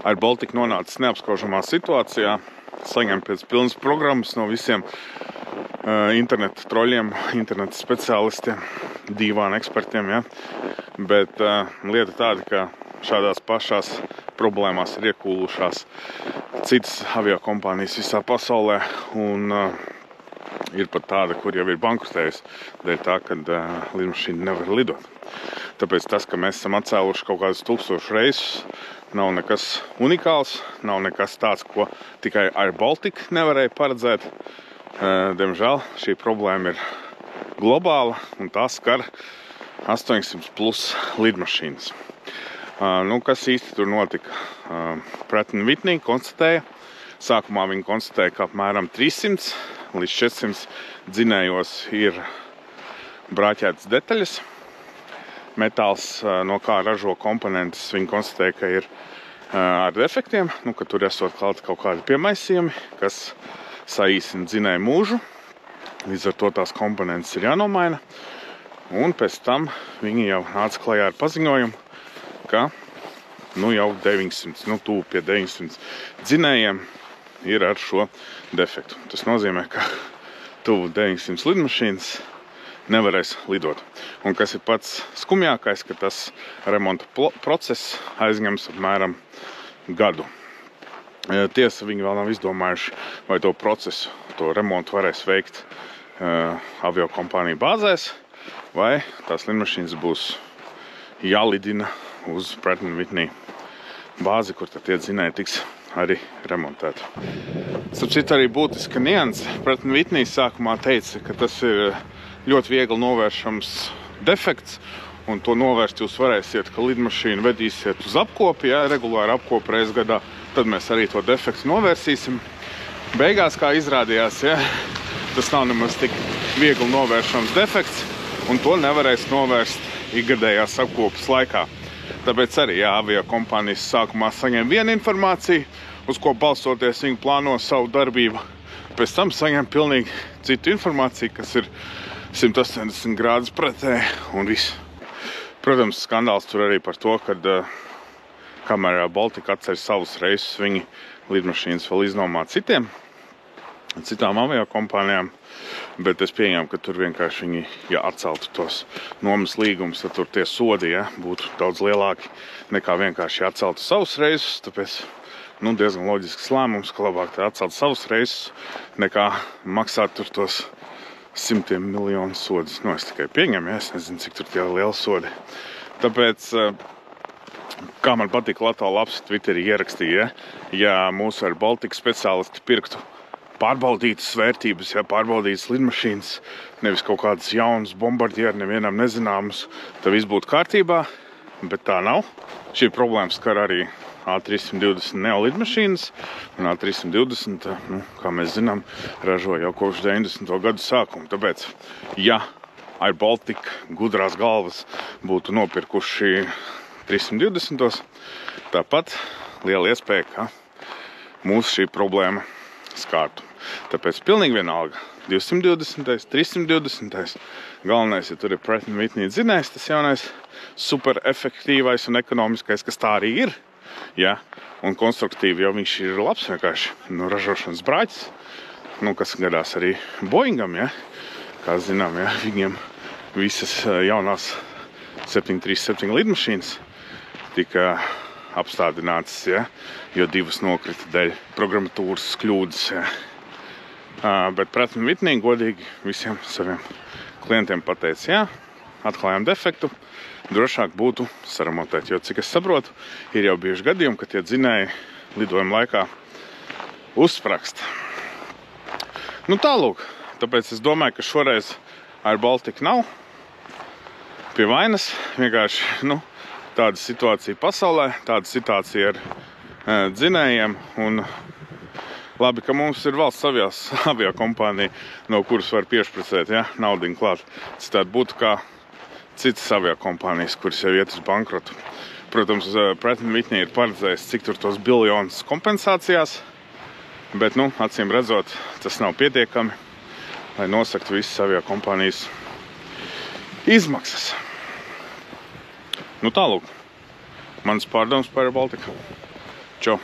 Air Baltica nonācis neapskaužamā situācijā, saņem pēc pilnas programmas no visiem interneta troļiem, interneta speciālistiem, dīvānu ekspertiem, ja? Bet lieta tāda, ka šādās pašās problēmās ir iekūlušās citas aviokompānijas visā pasaulē, un ir pat tāda, kur jau ir bankrutējusi dēļ tā, kad lidmašīna nevar lidot. Tāpēc tas, ka mēs esam atcēluši kaut kādus 1000 reisus, nav nekas unikāls, nav nekas tāds, ko tikai Air Baltica nevarēja paredzēt. Diemžēl šī problēma ir globāla, un tā skar 800 plus lidmašīnas. Kas īsti tur notika? Pratt & Whitney konstatēja, sākumā viņi konstatēja, ka apmēram 300 līdz 400 dzinējos ir brāķētas detaļas. Metāls, no kā ražo komponentes, viņi konstatēja, ka ir ar defektiem, ka tur esot klāti kaut kādi piemaisījumi, kas saīsina dzinēju mūžu. Līdz ar to tās komponentes ir jānomaina. Un pēc tam viņi jau nāca klajā ar paziņojumu, ka jau 900, tuvu pie 900 dzinējiem ir ar šo defektu. Tas nozīmē, ka tuvu 900 lidmašīnas nevarēs lidot. Un kas ir pats skumjākais, ka tas remonta process aizņems apmēram gadu. Tiesa, viņi vēl nav izdomājuši, vai to procesu, to remontu varēs veikt aviokompāniju bāzēs, vai tās lidmašīnas būs jālidina uz Pratt & Whitney bāzi, kur tad tie dzinēji tiks arī remontēti. Starp citu arī būtiska nianse. Pratt & Whitney sākumā teica, ka tas ir ļoti viegli novēršams defekts, un to novērst jūs varēsiet, ka lidmašīnu vedīsiet uz apkopi, regulāri apkopi reiz gadā, tad mēs arī to defektu novērsīsim. Beigās, kā izrādījās, tas nav nemaz tik viegli novēršams defekts, un to nevarēs novērst ikgadējās apkopas laikā. Tāpēc arī, aviokompānijas sākumā saņem vienu informāciju, uz ko balstoties viņi plāno savu darbību. Pēc tam saņem pilnīgi citu informāciju, kas ir 180 grādus pretēji un viss. Protams, skandāls tur arī par to, kad kamēr Baltika atceļ savus reisus, viņi lidmašīnas vēl iznomā citām aviokompānijām, bet es pieņēmu, ka tur vienkārši viņi, ja atceltu tos nomas līgumus, tad tur tie sodi, būtu daudz lielāki nekā vienkārši atceltu savus reisus, tāpēc diezgan loģisks lēmums, ka labāk atcelt savus reisus, nekā maksāt tur tos 100 miljonu sodus. Es tikai pieņemu, es nezinu, cik tur tie lieli sodi. Tāpēc, kā man patīk Lato labs Twitterī ierakstīja, ja mūsu Air Baltica speciālisti pirktu pārbaudītas vērtības, pārbaudītas lidmašīnas, nevis kaut kādas jaunas bombardieri, nevienam nezināmas, tad viss būtu kārtībā, bet tā nav. Šī problēma skar arī A320 neo lidmašīnas, un A320, kā mēs zinām, ražo jau kopš 90. gadu sākumu. Tāpēc, ja Air Baltica gudrās galvas būtu nopirkuši 320, tāpat liela iespēja, ka mūsu šī problēma skārtu. Tāpēc pilnīgi vienalga 220, 320. Galvenais, ja tur ir Pratt & Whitney dzinējs, tas jaunais super efektīvais un ekonomiskais, kas tā arī ir. Un konstruktīvi jau viņš ir labs, vienkārši ražošanas brāķis, kas gadās arī Boeingam, kā zinām, viņiem visas jaunās 737 lidmašīnas tika apstādinātas, jo 2 nokrita dēļ programmatūras kļūdas, bet Pratt & Whitney godīgi visiem saviem klientiem pateica, atklājām defektu, drošāk būtu saremontēt, jo, cik es saprotu, ir jau bijuši gadījumi, ka tie dzinēji lidojuma laikā uzsprakst. Tālūk, tāpēc es domāju, ka šoreiz Air Baltica nav pie vainas, vienkārši, tāda situācija pasaulē, tāda situācija ar dzinējiem, un labi, ka mums ir valsts aviokompānija, no kuras var piešpricēt, naudiņu klāt. Citādi būtu kā citas aviokompānijas, kuras jau iet uz bankrotu. Protams, Pratt & Whitney ir paredzējis, cik tur tos biljonus kompensācijās, bet, acīm redzot, tas nav pietiekami, lai nosaktu visas aviokompānijas izmaksas. Tālūk, mans pārdoms par Air Baltica. Čau!